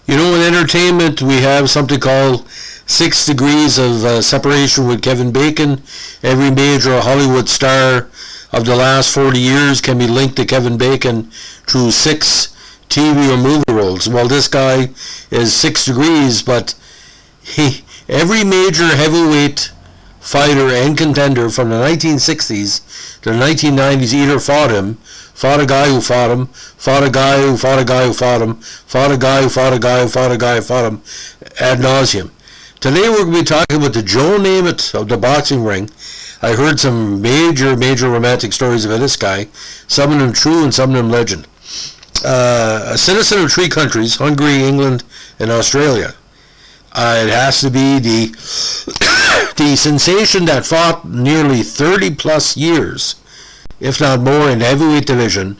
You know, in entertainment, we have something called 6 degrees of separation with Kevin Bacon. Every major Hollywood star of the last 40 years can be linked to Kevin Bacon through 6 TV or movie roles. Well, this guy is 6 degrees, but every major heavyweight fighter and contender from the 1960s to the 1990s either fought a guy who fought him, fought a guy who fought a guy who fought him, fought a guy who fought a guy who fought a guy who fought him, ad nauseum. Today we're going to be talking about the Joe Namath of the boxing ring. I heard some major romantic stories about this guy, some of them true and some of them legend. A citizen of 3 countries, Hungary, England, and Australia. It has to be the sensation that fought nearly 30 plus years, if not more, in the heavyweight division,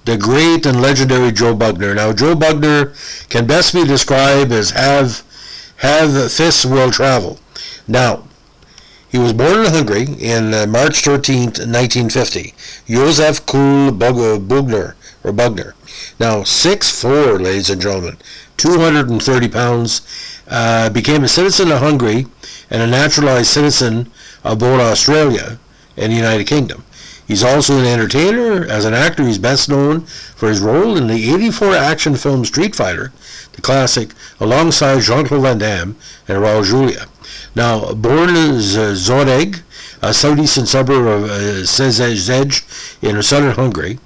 the great and legendary Joe Bugner. Now, Joe Bugner can best be described as have fists will travel. Now, he was born in Hungary in March 13th, 1950. Josef Kul Bugner, or Bugner. Now, 6'4", ladies and gentlemen, 230 pounds, became a citizen of Hungary and a naturalized citizen of both Australia and the United Kingdom. He's also an entertainer. As an actor, he's best known for his role in the '84 action film Street Fighter, the classic, alongside Jean-Claude Van Damme and Raul Julia. Now, born in Zoreg, a southeastern suburb of Szezec in southern Hungary,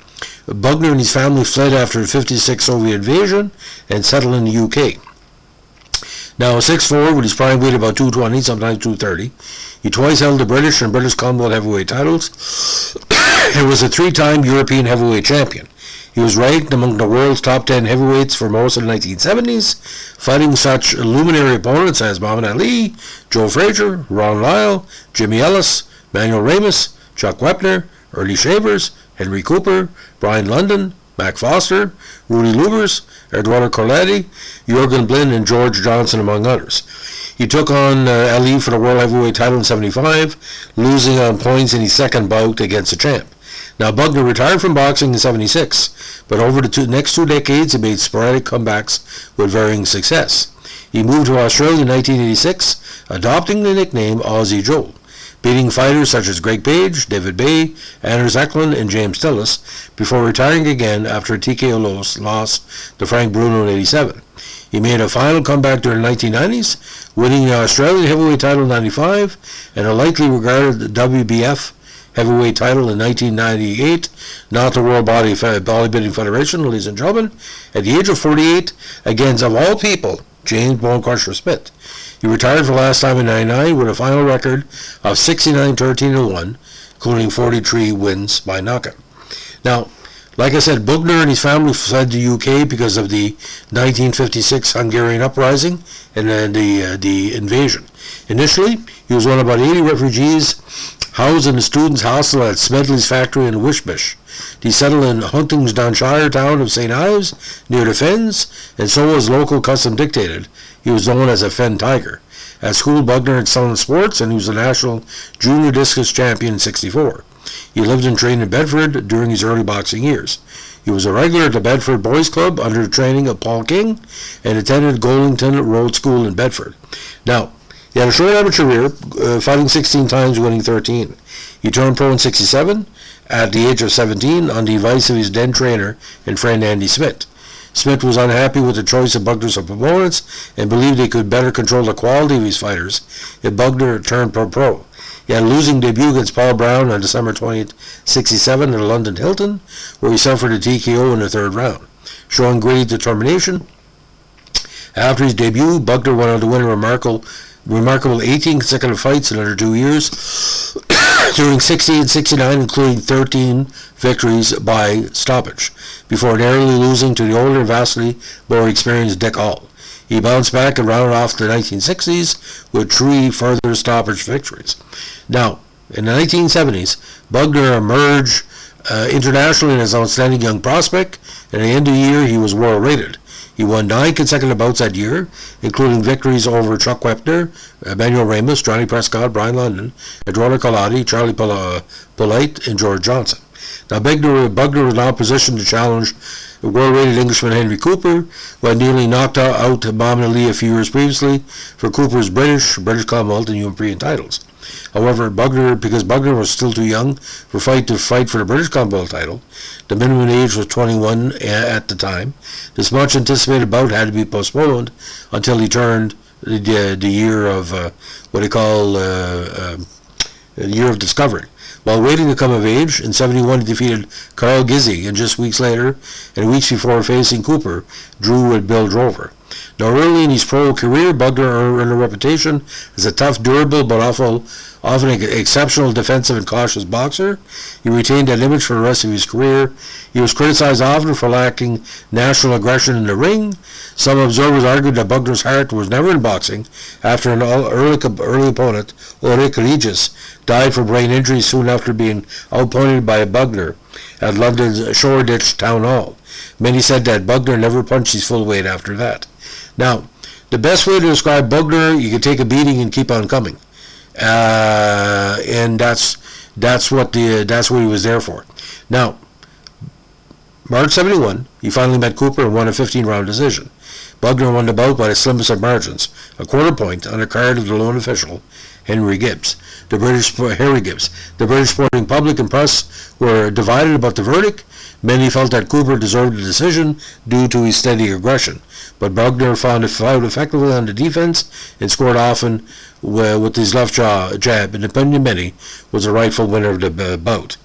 Bugner and his family fled after the '56 Soviet invasion and settled in the UK. Now, 6'4", with his prime weight about 220, sometimes 230. He twice held the British and British Commonwealth heavyweight titles and was a 3-time European heavyweight champion. He was ranked among the world's top 10 heavyweights for most of the 1970s, fighting such luminary opponents as Muhammad Ali, Joe Frazier, Ron Lyle, Jimmy Ellis, Manuel Ramos, Chuck Wepner, Early Shavers, Henry Cooper, Brian London, Mac Foster, Rudy Lubers, Eduardo Corletti, Jurgen Blin, and George Johnson, among others. He took on Ali for the World Heavyweight title in '75, losing on points in his second bout against the champ. Now, Bugner retired from boxing in '76, but over the next 2 decades, he made sporadic comebacks with varying success. He moved to Australia in 1986, adopting the nickname Aussie Joe, beating fighters such as Greg Page, David Bay, Anders Eklund, and James Tillis, before retiring again after a TKO loss to Frank Bruno in '87. He made a final comeback during the 1990s, winning the Australian heavyweight title in '95 and a lightly regarded WBF heavyweight title in 1998, not the World Bodybuilding Federation, ladies and gentlemen, at the age of 48, against, of all people, James Bone Crusher Smith. He retired for the last time in '99 with a final record of 69-13-1, including 43 wins by knockout. Now, like I said, Bugner and his family fled the UK because of the 1956 Hungarian uprising and then the invasion. Initially, he was one of about 80 refugees housed in a student's hostel at Smedley's factory in Wishbish. He settled in Huntingdonshire town of St. Ives, near the Fens, and so as local custom dictated, he was known as a Fen Tiger. At school, Bugner excelled in sports, and he was a national junior discus champion in '64. He lived and trained in Bedford during his early boxing years. He was a regular at the Bedford Boys Club under the training of Paul King and attended Goldington Road School in Bedford. Now, he had a short amateur career, fighting 16 times, winning 13. He turned pro in '67 at the age of 17 on the advice of his then trainer and friend Andy Smith. Smith was unhappy with the choice of Bugner's opponents and believed he could better control the quality of his fighters if Bugner turned pro. He had a losing debut against Paul Brown on December 20th, '67 at the London Hilton, where he suffered a TKO in the 3rd round. Showing great determination, after his debut, Bugner went on to win a remarkable 18 consecutive fights in under 2 years, during '60 and '69, including 13 victories by stoppage, before narrowly losing to the older, vastly more experienced Dick Hall. He bounced back and rounded off the 1960s with 3 further stoppage victories. Now, in the 1970s, Bugner emerged internationally as an outstanding young prospect, and at the end of the year, he was world rated. He won 9 consecutive bouts that year, including victories over Chuck Wepner, Manuel Ramos, Johnny Prescott, Brian London, Eduardo Corletti, Charlie Polite, and George Johnson. Now, Bugner was now positioned to challenge The world-rated Englishman Henry Cooper, who had nearly knocked out Muhammad Ali a few years previously for Cooper's British Commonwealth and European titles. However, because Bugner was still too young to fight for the British Commonwealth title, the minimum age was 21 at the time. This much anticipated bout had to be postponed until he turned the year of what they call the year of discovery. While waiting to come of age, in 71 he defeated Carl Gizzi, and just weeks later, and weeks before facing Cooper, drew with Bill Drover. Now, early in his pro career, Bugner earned a reputation as a tough, durable, but often exceptional defensive and cautious boxer. He retained that image for the rest of his career. He was criticized often for lacking natural aggression in the ring. Some observers argued that Bugner's heart was never in boxing after an early opponent, Ulrich Regis, died from brain injury soon after being outpointed by Bugner at London's Shoreditch Town Hall. Many said that Bugner never punched his full weight after that. Now, the best way to describe Bugner, you could take a beating and keep on coming, and that's what he was there for. Now, March 71, he finally met Cooper and won a 15-round decision. Bugner won the bout by the slimmest of margins, a quarter point on the card of the lone official, Harry Gibbs. The British sporting public and press were divided about the verdict. Many felt that Cooper deserved the decision due to his steady aggression, but Bugner found effectively on the defense and scored often with his left jaw jab, and opinion many was a rightful winner of the bout.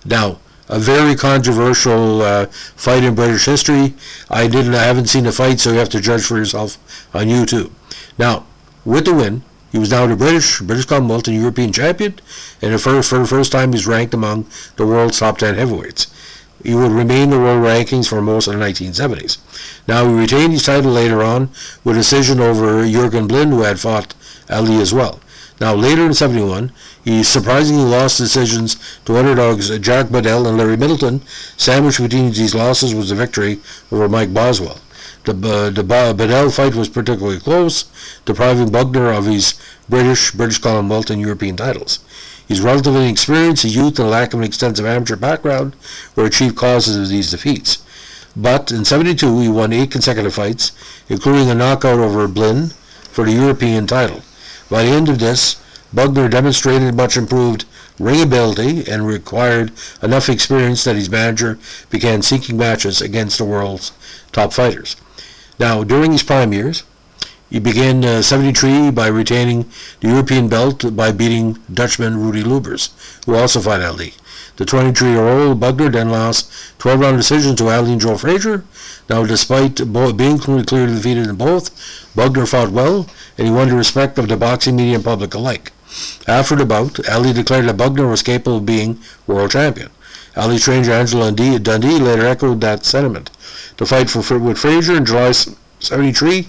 Now, a very controversial fight in British history. I haven't seen the fight, so you have to judge for yourself on YouTube. Now, with the win, he was now the British Commonwealth and European champion, and for the first time he's ranked among the world's top 10 heavyweights. He would remain in the world rankings for most of the 1970s. Now, he retained his title later on with a decision over Jürgen Blind, who had fought Ali as well. Now, later in 71, he surprisingly lost decisions to underdogs Jack Bedell and Larry Middleton. Sandwiched between these losses was a victory over Mike Boswell. The Bedell fight was particularly close, depriving Bugner of his British Commonwealth and European titles. His relative inexperience, his youth, and lack of an extensive amateur background were chief causes of these defeats. But in 72, he won 8 consecutive fights, including a knockout over Blind for the European title. By the end of this, Bugner demonstrated much improved ring ability and required enough experience that his manager began seeking matches against the world's top fighters. Now, during his prime years, he began 73 by retaining the European belt by beating Dutchman Rudy Lubers, who also fought Ali. The 23-year-old Bugner then lost 12-round decisions to Ali and Joe Frazier. Now, despite being clearly defeated in both, Bugner fought well, and he won the respect of the boxing media and public alike. After the bout, Ali declared that Bugner was capable of being world champion. Ali's trainer Angela Dundee later echoed that sentiment. The fight with Frazier in July 73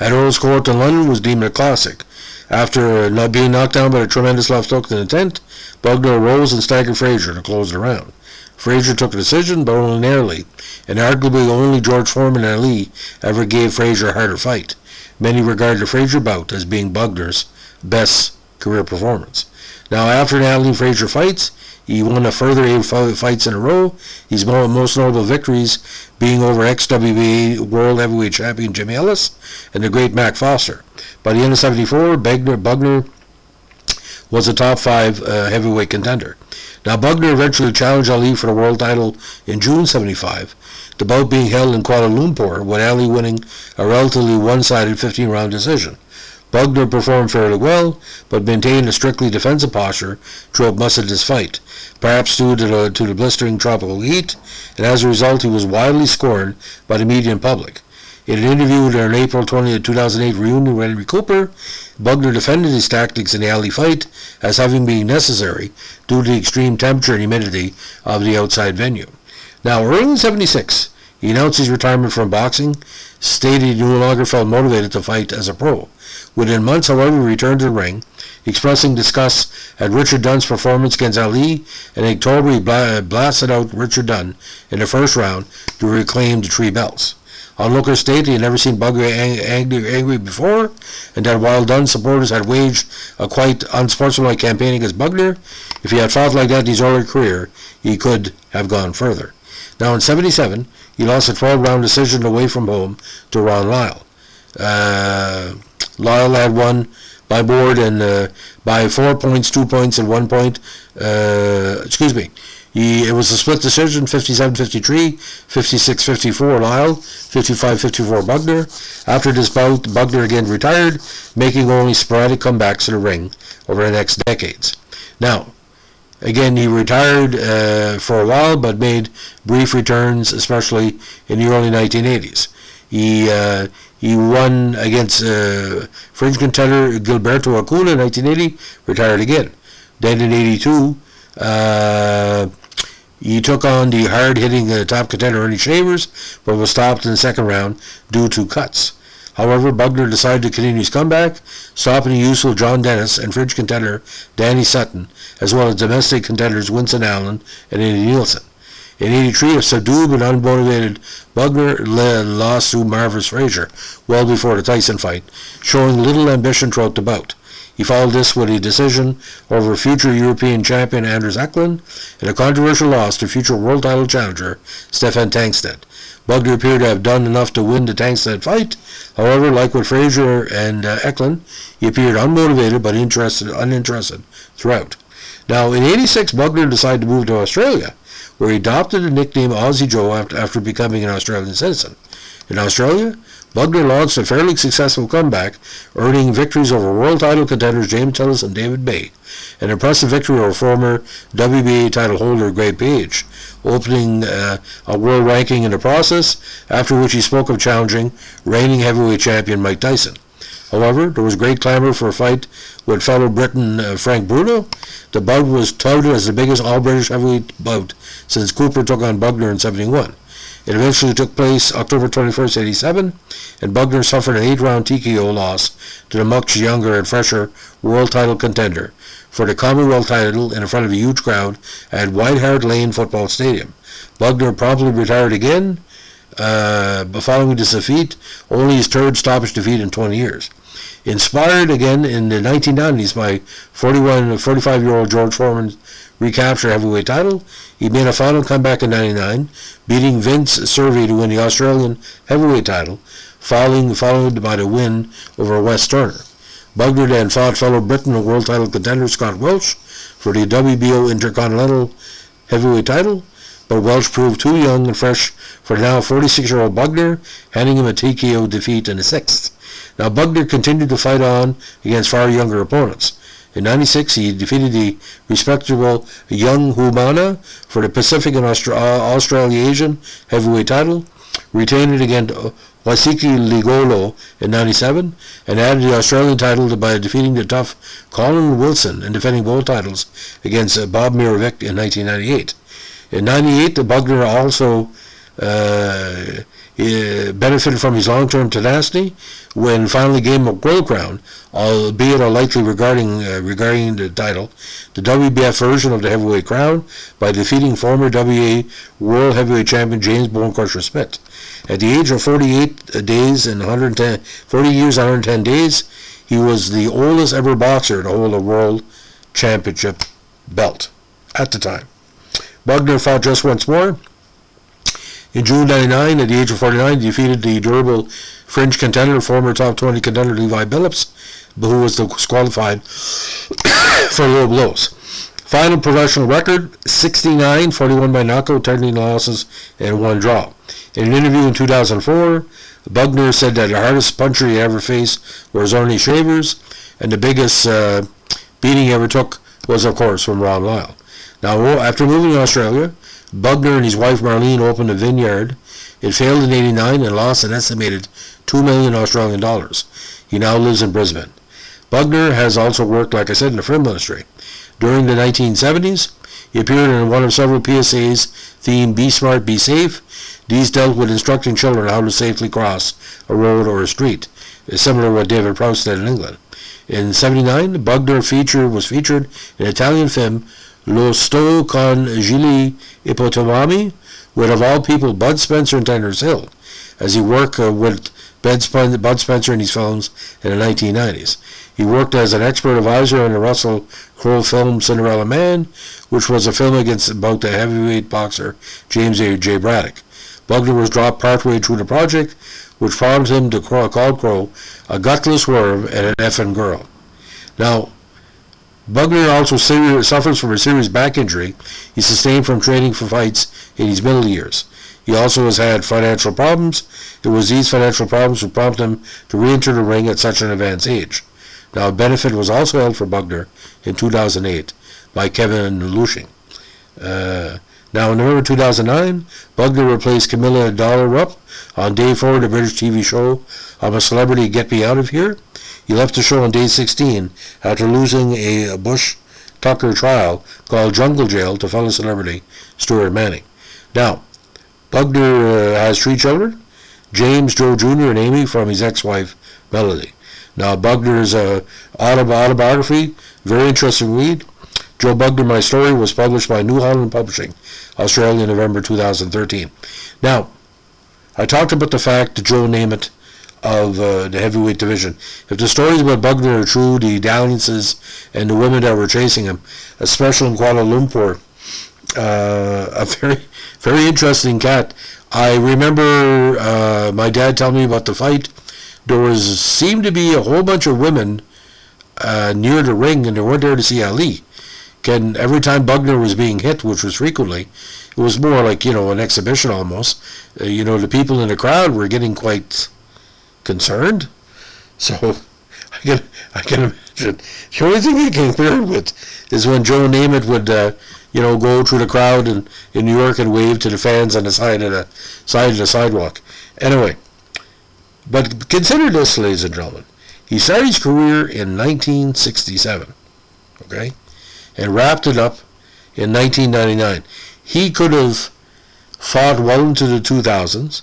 at Earl's Court in London was deemed a classic. After not being knocked down by a tremendous left hook in the 10th, Bugner rose and staggered Frazier to close the round. Frazier took a decision, but only narrowly, and arguably only George Foreman and Ali ever gave Frazier a harder fight. Many regard the Frazier bout as being Bugner's best career performance. Now, after the Ali and Frazier fights, he won a further 8 fights in a row, his most notable victories being over ex-WBA World Heavyweight Champion Jimmy Ellis and the great Mac Foster. By the end of 74, Bugner was a top 5 heavyweight contender. Now, Bugner eventually challenged Ali for the world title in June 75, the bout being held in Kuala Lumpur, with Ali winning a relatively one-sided 15-round decision. Bugner performed fairly well, but maintained a strictly defensive posture throughout much of this fight, perhaps due to the blistering tropical heat, and as a result he was widely scorned by the media and public. In an interview in an April 20, 2008 reunion with Henry Cooper, Bugner defended his tactics in the Ali fight as having been necessary due to the extreme temperature and humidity of the outside venue. Now, early in 76, he announced his retirement from boxing, stated he no longer felt motivated to fight as a pro. Within months, however, he returned to the ring, expressing disgust at Richard Dunn's performance against Ali, and in October he blasted out Richard Dunn in the first round to reclaim the 3 belts. Onlookers stated he had never seen Bugner angry before, and that while Dunn's supporters had waged a quite unsportsmanlike campaign against Bugner, if he had fought like that in his early career, he could have gone further. Now in 77, he lost a 12-round decision away from home to Ron Lyle. Lyle had won by board and by 4 points, 2 points, and 1 point. It was a split decision, 57-53, 56-54 Lyle, 55-54 Bugner. After this bout, Bugner again retired, making only sporadic comebacks to the ring over the next decades. Now, again, he retired for a while, but made brief returns, especially in the early 1980s. He won against fringe contender Gilberto Acuna in 1980, retired again. Then in 82, he took on the hard-hitting top contender Ernie Shavers, but was stopped in the second round due to cuts. However, Bugner decided to continue his comeback, stopping the useful John Dennis and fringe contender Danny Sutton, as well as domestic contenders Winston Allen and Eddie Nielsen. In 83, a subdued but unmotivated Bugner lost to Marvis Frazier well before the Tyson fight, showing little ambition throughout the bout. He followed this with a decision over future European champion Anders Eklund and a controversial loss to future world title challenger Stefan Tankstedt. Bugner appeared to have done enough to win the Tankstedt fight. However, like with Frazier and Eklund, he appeared unmotivated but uninterested throughout. Now, in 86, Bugner decided to move to Australia, where he adopted the nickname Aussie Joe after becoming an Australian citizen. In Australia, Bugner launched a fairly successful comeback, earning victories over world title contenders James Tillis and David Bay, an impressive victory over former WBA title holder Greg Page, opening a world ranking in the process, after which he spoke of challenging reigning heavyweight champion Mike Tyson. However, there was great clamor for a fight with fellow Briton Frank Bruno. The bout was touted as the biggest all-British heavyweight bout since Cooper took on Bugner in 71. It eventually took place October 21st, 87, and Bugner suffered an 8-round TKO loss to the much younger and fresher world title contender for the Commonwealth title in front of a huge crowd at White Hart Lane Football Stadium. Bugner promptly retired again, following this defeat, only his third stoppage defeat in 20 years. Inspired again in the 1990s by 45-year-old George Foreman's recapture heavyweight title, he made a final comeback in 99, beating Vince Cervi to win the Australian heavyweight title, followed by the win over Wes Turner. Bugner then fought fellow Briton and world title contender Scott Welch for the WBO Intercontinental heavyweight title, but Welch proved too young and fresh for the now 46-year-old Bugner, handing him a TKO defeat in the 6th. Now, Bugner continued to fight on against far younger opponents. In 96, he defeated the respectable young Humana for the Pacific and Australasian heavyweight title, retained it against Wasiki Ligolo in 97, and added the Australian title by defeating the tough Colin Wilson and defending both titles against Bob Mirovic in 1998. In 98, Bugner also benefited from his long-term tenacity when finally gave him a world crown, albeit unlikely regarding the title, the WBF version of the heavyweight crown, by defeating former WA World Heavyweight Champion James Bone Crusher Smith. At the age of 40 years and 110 days, he was the oldest ever boxer to hold a world championship belt at the time. Bugner fought just once more. In June 99, at the age of 49, he defeated the durable fringe contender, former top 20 contender Levi Billups, who was disqualified for low blows. Final professional record, 69, 41 by knockout, 13 losses, and 1 draw. In an interview in 2004, Bugner said that the hardest puncher he ever faced was Ernie Shavers, and the biggest beating he ever took was, of course, from Ron Lyle. Now, after moving to Australia, Bugner and his wife Marlene opened a vineyard. It failed in 89 and lost an estimated $2 million Australian dollars. He now lives in Brisbane. Bugner has also worked, like I said, in the film industry. During the 1970s, he appeared in one of several PSAs themed Be Smart, Be Safe. These dealt with instructing children how to safely cross a road or a street, similar to what David Prowse did in England. In 79, Bugner was featured in an Italian film Lo sto con gli ipotomami, with, of all people, Bud Spencer and Teners Hill, as he worked with Bud Spencer in his films in the 1990s. He worked as an expert advisor on the Russell Crowe film Cinderella Man, which was a film about the heavyweight boxer James J. Braddock. Bugner was dropped partway through the project, which prompted him to call Crowe a gutless worm and an effing girl. Now, Bugner also suffers from a serious back injury he sustained from training for fights in his middle years. He also has had financial problems. It was these financial problems that prompted him to re-enter the ring at such an advanced age. Now, a benefit was also held for Bugner in 2008 by Kevin Lushing. Now, in November 2009, Bugner replaced Camilla Dollar-Rupp on day 4 of the British TV show I'm a Celebrity, Get Me Out of Here. He left the show on day 16 after losing a Bush-Tucker trial called Jungle Jail to fellow celebrity Stuart Manning. Now, Bugner has 3 children, James, Joe Jr., and Amy, from his ex-wife, Melody. Now, Bugner's autobiography, very interesting read. Joe Bugner, My Story, was published by New Holland Publishing, Australia, in November 2013. Now, I talked about the fact that Joe Namath of the heavyweight division. If the stories about Bugner are true, the dalliances and the women that were chasing him, especially in Kuala Lumpur, a very, very interesting cat. I remember my dad telling me about the fight. There seemed to be a whole bunch of women near the ring, and they weren't there to see Ali. Every time Bugner was being hit, which was frequently, it was more like, an exhibition almost. The people in the crowd were getting quite concerned. So I can imagine. The only thing I can compare it with is when Joe Namath would, go through the crowd in New York and wave to the fans on the side of the sidewalk. Anyway, but consider this, ladies and gentlemen. He started his career in 1967, okay, and wrapped it up in 1999. He could have fought well into the 2000s,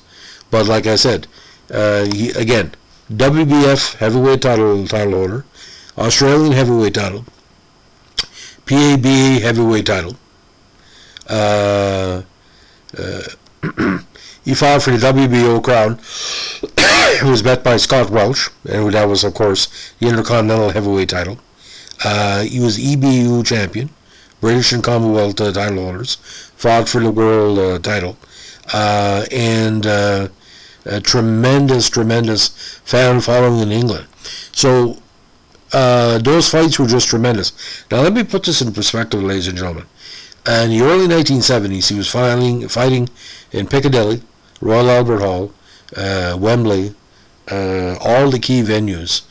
but like I said, WBF heavyweight title holder, Australian heavyweight title, PABA heavyweight title. He fought for the WBO crown. He was bet by Scott Welch, and that was, of course, the Intercontinental heavyweight title. He was EBU champion, British and Commonwealth title holders, fought for the world title, and a tremendous fan following in England. So those fights were just tremendous. Now let me put this in perspective, ladies and gentlemen. In the early 1970s, he was fighting in Piccadilly, Royal Albert Hall, Wembley, all the key venues.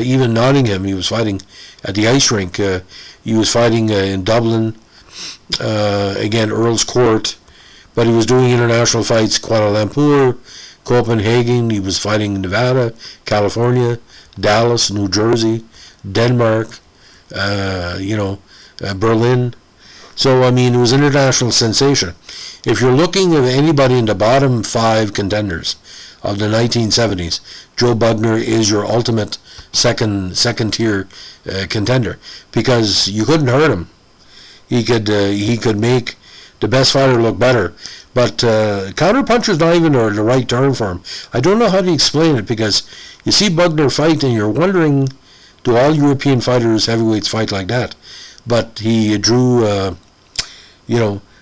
Even Nottingham, he was fighting at the ice rink. He was fighting in Dublin, again, Earl's Court, but he was doing international fights, Kuala Lumpur, Copenhagen. He was fighting in Nevada, California, Dallas, New Jersey, Denmark, Berlin. So, I mean, it was an international sensation. If you're looking at anybody in the bottom 5 contenders of the 1970s, Joe Bugner is your ultimate second tier contender, because you couldn't hurt him. He could make the best fighter look better. But counterpuncher is not even the right term for him. I don't know how to explain it, because you see Bugner fight and you're wondering, do all European fighters, heavyweights, fight like that? But he drew,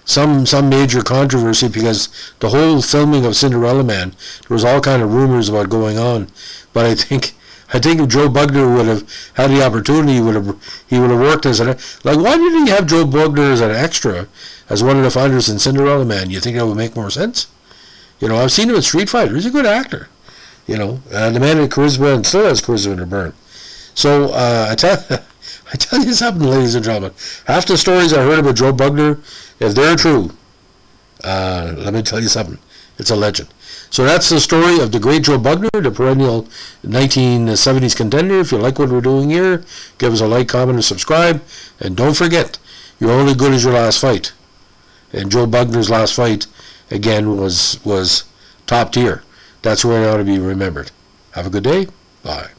some major controversy, because the whole filming of Cinderella Man, there was all kind of rumors about going on. But I think if Joe Bugner would have had the opportunity, he would have worked as why didn't he have Joe Bugner as an extra, as one of the fighters in Cinderella Man? You think that would make more sense? I've seen him in Street Fighter. He's a good actor. The man had charisma and still has charisma to burn. So I tell you something, ladies and gentlemen. Half the stories I heard about Joe Bugner, if they're true, let me tell you something. It's a legend. So that's the story of the great Joe Bugner, the perennial 1970s contender. If you like what we're doing here, give us a like, comment, and subscribe. And don't forget, you're only good as your last fight. And Joe Bugner's last fight, again, was top tier. That's where it ought to be remembered. Have a good day. Bye.